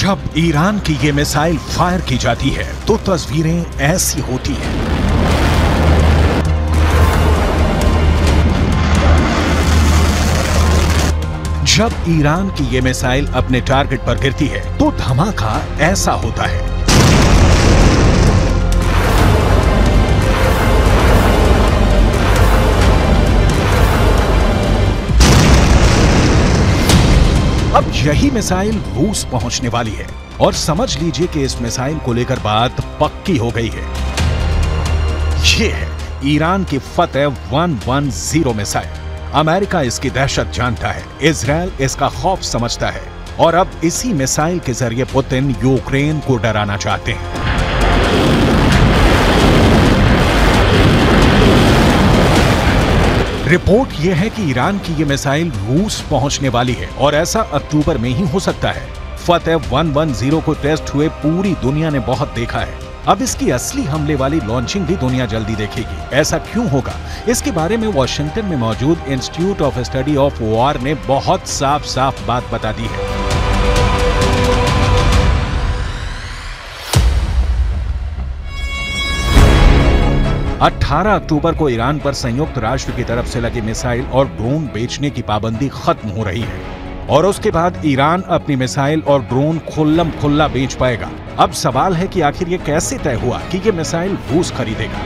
जब ईरान की ये मिसाइल फायर की जाती है तो तस्वीरें ऐसी होती हैं। जब ईरान की ये मिसाइल अपने टारगेट पर गिरती है तो धमाका ऐसा होता है। अब यही मिसाइल रूस पहुंचने वाली है और समझ लीजिए कि इस मिसाइल को लेकर बात पक्की हो गई है। ये है ईरान की फतेह 110 मिसाइल। अमेरिका इसकी दहशत जानता है, इजराइल इसका खौफ समझता है और अब इसी मिसाइल के जरिए पुतिन यूक्रेन को डराना चाहते हैं। रिपोर्ट यह है कि ईरान की ये मिसाइल रूस पहुंचने वाली है और ऐसा अक्टूबर में ही हो सकता है। फतेह 110 को टेस्ट हुए पूरी दुनिया ने बहुत देखा है। अब इसकी असली हमले वाली लॉन्चिंग भी दुनिया जल्दी देखेगी। ऐसा क्यों होगा, इसके बारे में वॉशिंगटन में मौजूद institute of study of war ने बहुत साफ साफ बात बता दी है। अठारह अक्टूबर को ईरान पर संयुक्त राष्ट्र की तरफ से लगी मिसाइल और ड्रोन बेचने की पाबंदी खत्म हो रही है और उसके बाद ईरान अपनी मिसाइल और ड्रोन खुल्लम खुल्ला बेच पाएगा। अब सवाल है कि आखिर ये कैसे तय हुआ कि ये मिसाइल रूस खरीदेगा।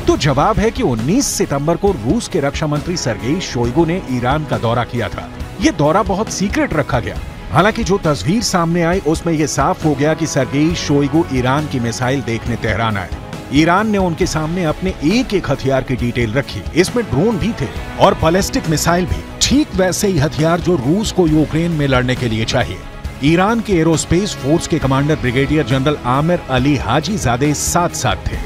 तो जवाब है कि 19 सितंबर को रूस के रक्षा मंत्री सर्गेई शोइगु ने ईरान का दौरा किया था। ये दौरा बहुत सीक्रेट रखा गया। हालांकि जो तस्वीर सामने आई उसमें यह साफ हो गया कि सर्गेई शोइगु ईरान की मिसाइल देखने तेहरान आए। ईरान ने उनके सामने अपने एक एक हथियार की डिटेल रखी। इसमें ड्रोन भी थे और बैलिस्टिक मिसाइल भी, ठीक वैसे ही हथियार जो रूस को यूक्रेन में लड़ने के लिए चाहिए। ईरान के एरोस्पेस फोर्स के commander brigadier general Amir Ali Hajizadeh साथ साथ थे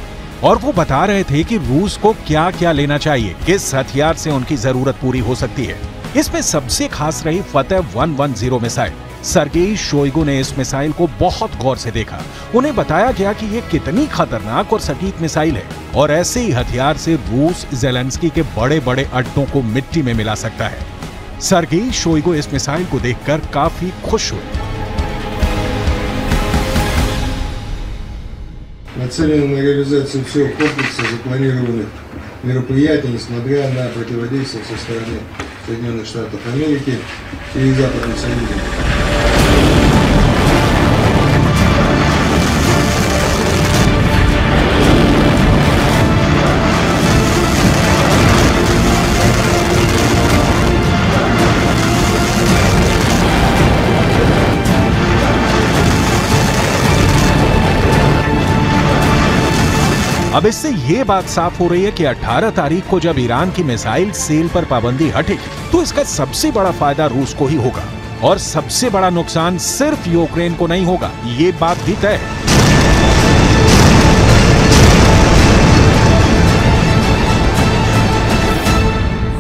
और वो बता रहे थे कि रूस को क्या क्या लेना चाहिए, किस हथियार से उनकी जरूरत पूरी हो सकती है। इसमें सबसे खास रही फतेह 110 मिसाइल। सर्गेई शोइगु ने इस मिसाइल को बहुत गौर से देखा। उन्हें बताया गया कि ये कितनी खतरनाक और सटीक मिसाइल है और ऐसे ही हथियार से रूस ज़ेलेंस्की के बड़े बड़े अड्डों को मिट्टी में मिला सकता है। सर्गेई शोइगु इस मिसाइल को देखकर काफी खुश हुए। Нацелена на реализацию всего комплекса запланированных мероприятий, несмотря на противодействие со стороны Соединенных Штатов Америки и Западных союзников. अब इससे ये बात साफ हो रही है कि 18 तारीख को जब ईरान की मिसाइल सेल पर पाबंदी हटेगी तो इसका सबसे बड़ा फायदा रूस को ही होगा और सबसे बड़ा नुकसान सिर्फ यूक्रेन को नहीं होगा, ये बात भी तय है।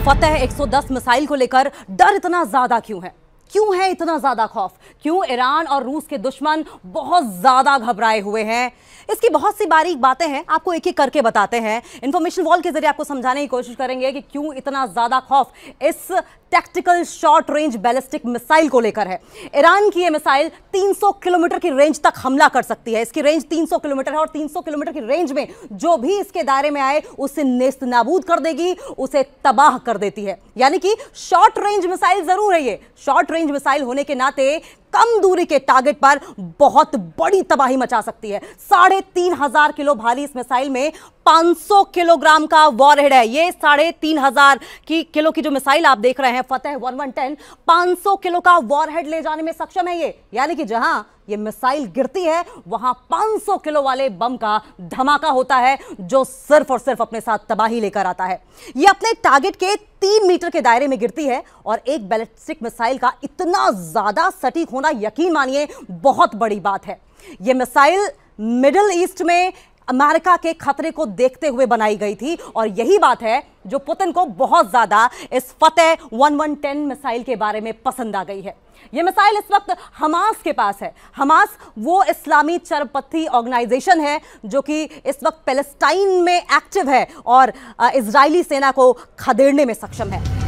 फतेह 110 मिसाइल को लेकर डर इतना ज्यादा क्यों है? क्यों है इतना ज्यादा खौफ? क्यों ईरान और रूस के दुश्मन बहुत ज्यादा घबराए हुए हैं? इसकी बहुत सी बारीक बातें हैं, आपको एक एक करके बताते हैं। इंफॉर्मेशन वॉल के जरिए आपको समझाने की कोशिश करेंगे कि क्यों इतना ज्यादा खौफ इस tactical short range ballistic missile को लेकर है। ईरान की यह मिसाइल 300 किलोमीटर की रेंज तक हमला कर सकती है। इसकी रेंज 300 किलोमीटर है और 300 किलोमीटर की रेंज में जो भी इसके दायरे में आए उसे नेस्त नाबूद कर देगी, उसे तबाह कर देती है। यानी कि शॉर्ट रेंज मिसाइल जरूर है ये, शॉर्ट रेंज मिसाइल होने के नाते कम दूरी के टारगेट पर बहुत बड़ी तबाही मचा सकती है। 3500 किलो भारी इस मिसाइल में 500 किलोग्राम का वॉरहेड है। ये 3500 किलो की जो मिसाइल आप देख रहे हैं फतेह 110, 500 किलो का वॉरहेड ले जाने में सक्षम है ये। यानी कि जहां ये मिसाइल गिरती है वहां 500 किलो वाले बम का धमाका होता है जो सिर्फ और सिर्फ अपने साथ तबाही लेकर आता है। ये अपने टारगेट के 3 मीटर के दायरे में गिरती है और एक बैलिस्टिक मिसाइल का इतना ज्यादा सटीक होना, यकीन मानिए, बहुत बड़ी बात है। यह मिसाइल मिडिल ईस्ट में अमेरिका के खतरे को देखते हुए बनाई गई थी और यही बात है जो पुतिन को बहुत ज्यादा इस फतेह 110 मिसाइल के बारे में पसंद आ गई है। यह मिसाइल इस वक्त हमास के पास है। हमास वो इस्लामी चरपंथी ऑर्गेनाइजेशन है जो कि इस वक्त पैलेस्टाइन में एक्टिव है और इजरायली सेना को खदेड़ने में सक्षम है।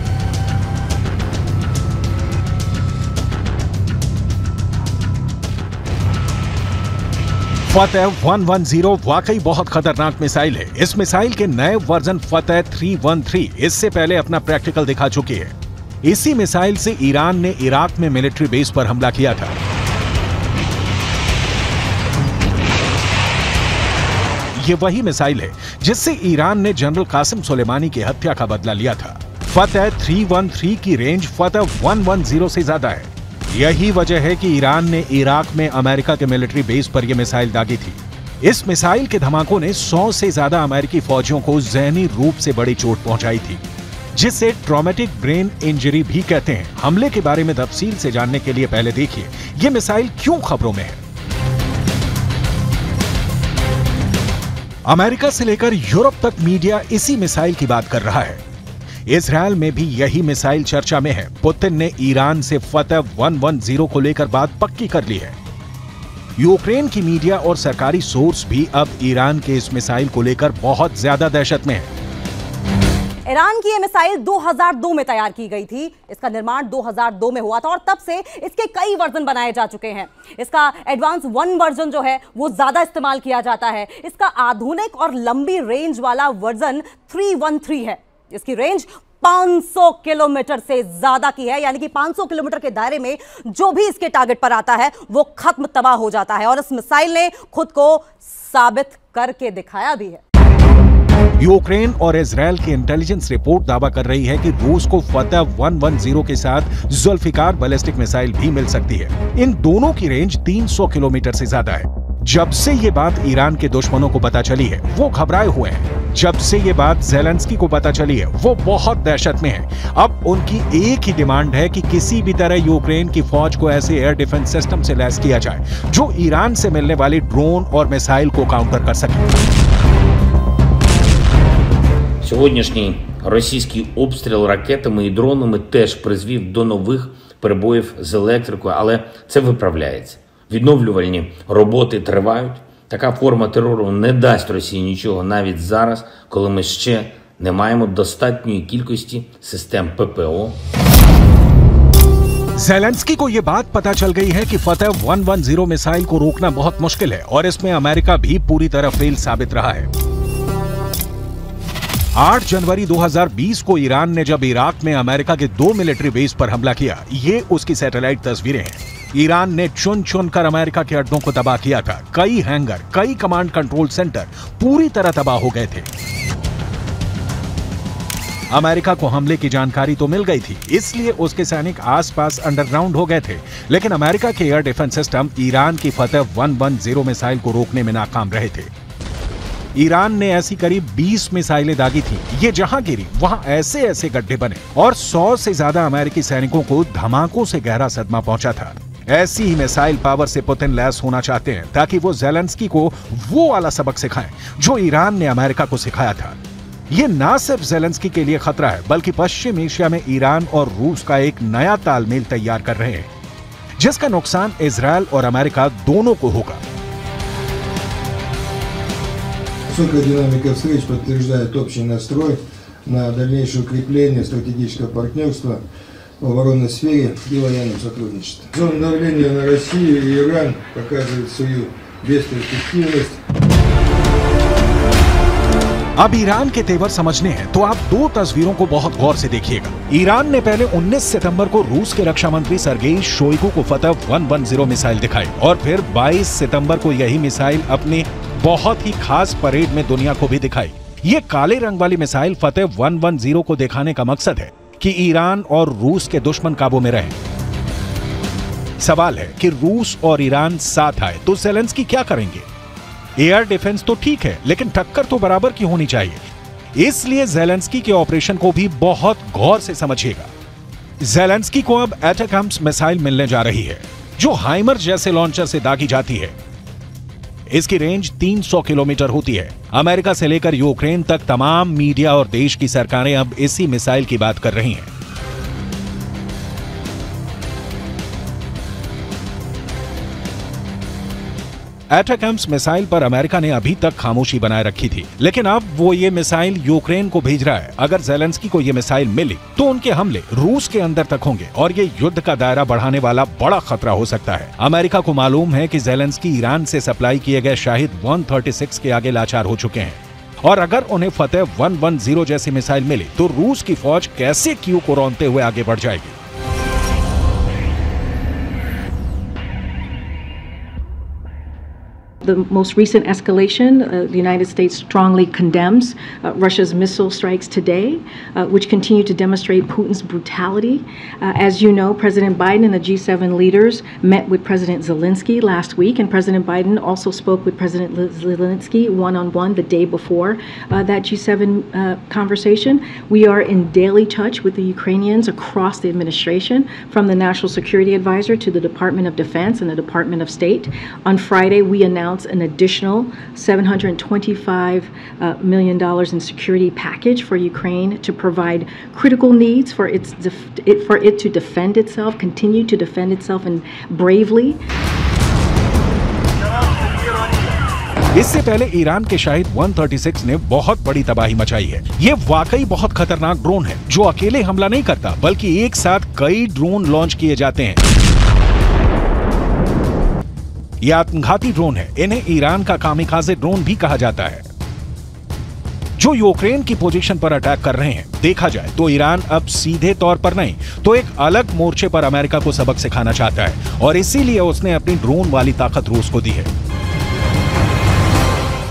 फतेह 110 वाकई बहुत खतरनाक मिसाइल है। इस मिसाइल के नए वर्जन फतेह 313 इससे पहले अपना प्रैक्टिकल दिखा चुकी है। इसी मिसाइल से ईरान ने इराक में मिलिट्री बेस पर हमला किया था। ये वही मिसाइल है जिससे ईरान ने जनरल कासिम सुलेमानी की हत्या का बदला लिया था। फतेह 313 की रेंज फतेह 110 से ज्यादा है। यही वजह है कि ईरान ने इराक में अमेरिका के मिलिट्री बेस पर यह मिसाइल दागी थी। इस मिसाइल के धमाकों ने 100 से ज्यादा अमेरिकी फौजियों को जहनी रूप से बड़ी चोट पहुंचाई थी, जिसे ट्रॉमेटिक ब्रेन इंजरी भी कहते हैं। हमले के बारे में तफसील से जानने के लिए पहले देखिए यह मिसाइल क्यों खबरों में है। अमेरिका से लेकर यूरोप तक मीडिया इसी मिसाइल की बात कर रहा है। इजरायल में भी यही मिसाइल चर्चा में है। पुतिन ने ईरान से फतेह 110 को लेकर बात पक्की कर ली है। यूक्रेन की मीडिया और सरकारी सोर्स भी अब ईरान के इस मिसाइल को लेकर बहुत ज्यादा दहशत में है। ईरान की यह मिसाइल 2002 में तैयार की गई थी। इसका निर्माण 2002 में हुआ था और तब से इसके कई वर्जन बनाए जा चुके हैं। इसका एडवांस 1 वर्जन जो है वो ज्यादा इस्तेमाल किया जाता है। इसका आधुनिक और लंबी रेंज वाला वर्जन 313 है। इसकी रेंज 500 किलोमीटर से ज्यादा की है, यानी कि 500 किलोमीटर के दायरे में जो भी इसके टारगेट पर आता है वो खत्म तबाह हो जाता है। और इस मिसाइल ने खुद को साबित करके दिखाया भी है। यूक्रेन और इजरायल की इंटेलिजेंस रिपोर्ट दावा कर रही है कि रूस को फतेह 110 के साथ जुल्फिकार बैलिस्टिक मिसाइल भी मिल सकती है। इन दोनों की रेंज 300 किलोमीटर से ज्यादा है। जब से ये बात ईरान के दुश्मनों को पता चली है वो घबराए हुए हैं। जब से ये बात ज़ेलेंस्की को पता चली है वो बहुत दहशत में है। अब उनकी एक ही डिमांड है कि किसी भी तरह यूक्रेन की फौज को ऐसे एयर डिफेंस सिस्टम से लैस किया जाए जो ईरान से मिलने वाली ड्रोन और मिसाइल को काउंटर कर सके। Сьогоднішній російський обстріл ракетами і дронами теж призвів до нових перебоїв з електрикою, але це виправляється. Відновлювальні роботи тривають. Така форма терору не дасть Росії нічого навіть зараз, коли ми ще не маємо достатньої кількості систем ППО. ज़ेलेंस्की को यह बात पता चल गई है कि फतेह 110 मिसाइल को रोकना बहुत मुश्किल है और इसमें अमेरिका भी पूरी तरह फेल साबित रहा है। 8 जनवरी 2020 को ईरान ने जब इराक में अमेरिका के 2 मिलिट्री बेस पर हमला किया, ये उसकी सैटेलाइट तस्वीरें हैं। ईरान ने चुन चुनकर अमेरिका के अड्डों को तबाह किया था। कई हैंगर, कई कमांड कंट्रोल सेंटर पूरी तरह तबाह हो गए थे। अमेरिका को हमले की जानकारी तो मिल गई थी, इसलिए उसके सैनिक आसपास अंडरग्राउंड हो गए थे। लेकिन अमेरिका के एयर डिफेंस सिस्टम ईरान की फतेह 110 मिसाइल को रोकने में नाकाम रहे थे। ईरान ने ऐसी करीब 20 मिसाइलें दागी थी। ये जहां गिरी वहां ऐसे ऐसे गड्ढे बने और 100 से ज्यादा अमेरिकी सैनिकों को धमाकों से गहरा सदमा पहुंचा था। ऐसी ही मिसाइल पावर से पुतिन लैस होना चाहते हैं ताकि वो ज़ेलेंस्की को वो वाला सबक सिखाएं जो ईरान ने अमेरिका को सिखाया था। ये ना सिर्फ ज़ेलेंस्की के लिए खतरा है बल्कि पश्चिम एशिया में ईरान और रूस का एक नया तालमेल तैयार कर रहे हैं, जिसका नुकसान इजरायल और अमेरिका दोनों को होगा। Высокая динамика встреч подтверждает общий настрой на дальнейшее укрепление стратегического партнерства в оборонной сфере и военном сотрудничестве. Зона давления на Россию и Иран показывает свою бесперспективность. अब ईरान के तेवर समझने हैं तो आप 2 तस्वीरों को बहुत गौर से देखिएगा। ईरान ने पहले 19 सितंबर को रूस के रक्षा मंत्री सर्गेई शोइगु को फतेह 110 मिसाइल दिखाई और फिर 22 सितंबर को यही मिसाइल अपने बहुत ही खास परेड में दुनिया को भी दिखाई। ये काले रंग वाली मिसाइल फतेह 110 को दिखाने का मकसद है कि ईरान और रूस के दुश्मन काबू में रहें। सवाल है कि रूस और ईरान साथ आए तो ज़ेलेंस्की क्या करेंगे? एयर डिफेंस तो ठीक है, लेकिन टक्कर तो बराबर की होनी चाहिए। इसलिए ज़ेलेंस्की के ऑपरेशन को भी बहुत गौर से समझिएगा। ज़ेलेंस्की को अब एटैकम्स मिसाइल मिलने जा रही है जो हाइमर जैसे लॉन्चर से दागी जाती है। इसकी रेंज 300 किलोमीटर होती है। अमेरिका से लेकर यूक्रेन तक तमाम मीडिया और देश की सरकारें अब इसी मिसाइल की बात कर रही हैं। एटैकम्स मिसाइल पर अमेरिका ने अभी तक खामोशी बनाए रखी थी, लेकिन अब वो ये मिसाइल यूक्रेन को भेज रहा है। अगर ज़ेलेंस्की को ये मिसाइल मिली तो उनके हमले रूस के अंदर तक होंगे और ये युद्ध का दायरा बढ़ाने वाला बड़ा खतरा हो सकता है। अमेरिका को मालूम है कि ज़ेलेंस्की ईरान से सप्लाई किए गए शाहिद 136 के आगे लाचार हो चुके हैं, और अगर उन्हें फतेह 110 जैसी मिसाइल मिली तो रूस की फौज कैसे कीव को रौंदते हुए आगे बढ़ जाएगी। The most recent escalation, the United States strongly condemns Russia's missile strikes today, which continue to demonstrate Putin's brutality. As you know, President Biden and the G7 leaders met with President Zelensky last week, and President Biden also spoke with President Zelensky one-on-one the day before that G7 conversation. We are in daily touch with the Ukrainians across the administration, from the National Security Advisor to the Department of Defense and the Department of State. On Friday, we announced an additional $725 million in security package for Ukraine to provide critical needs for it to defend itself, continue to defend itself and bravely. इससे पहले Iran के शाहिद 136 ने बहुत बड़ी तबाही मचाई है। ये वाकई बहुत खतरनाक ड्रोन है जो अकेले हमला नहीं करता, बल्कि एक साथ कई ड्रोन लॉन्च किए जाते हैं। ये आत्मघाती ड्रोन है। इन्हें ईरान का कामिकाज़े ड्रोन भी कहा जाता है, जो यूक्रेन की पोजीशन पर अटैक कर रहे हैं। देखा जाए तो ईरान अब सीधे तौर पर नहीं तो एक अलग मोर्चे पर अमेरिका को सबक सिखाना चाहता है, और इसीलिए उसने अपनी ड्रोन वाली ताकत रूस को दी है।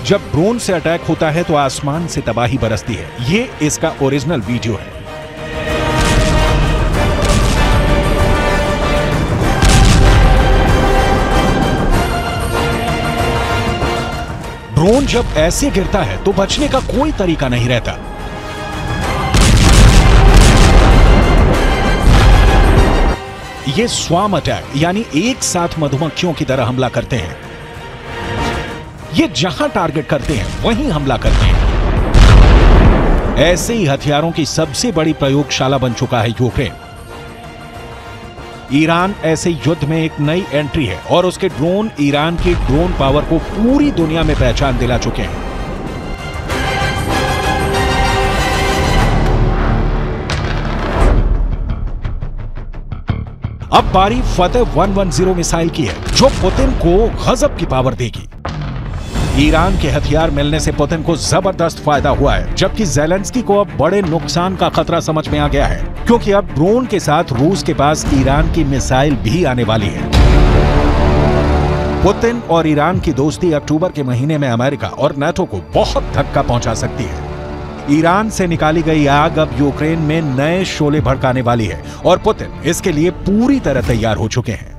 जब ड्रोन से अटैक होता है तो आसमान से तबाही बरसती है। ये इसका ओरिजिनल वीडियो है। ड्रोन जब ऐसे गिरता है तो बचने का कोई तरीका नहीं रहता। ये स्वार्म अटैक यानी एक साथ मधुमक्खियों की तरह हमला करते हैं। ये जहां टारगेट करते हैं वहीं हमला करते हैं। ऐसे ही हथियारों की सबसे बड़ी प्रयोगशाला बन चुका है यूक्रेन। ईरान ऐसे युद्ध में एक नई एंट्री है, और उसके ड्रोन ईरान की ड्रोन पावर को पूरी दुनिया में पहचान दिला चुके हैं। अब बारी फतेह 110 मिसाइल की है, जो पुतिन को गजब की पावर देगी। ईरान के हथियार मिलने से पुतिन को जबरदस्त फायदा हुआ है, जबकि ज़ेलेंस्की को अब बड़े नुकसान का खतरा समझ में आ गया है, क्योंकि अब ड्रोन के साथ रूस के पास ईरान की मिसाइल भी आने वाली है। पुतिन और ईरान की दोस्ती अक्टूबर के महीने में अमेरिका और नाटो को बहुत धक्का पहुंचा सकती है। ईरान से निकाली गई आग अब यूक्रेन में नए शोले भड़काने वाली है, और पुतिन इसके लिए पूरी तरह तैयार हो चुके हैं।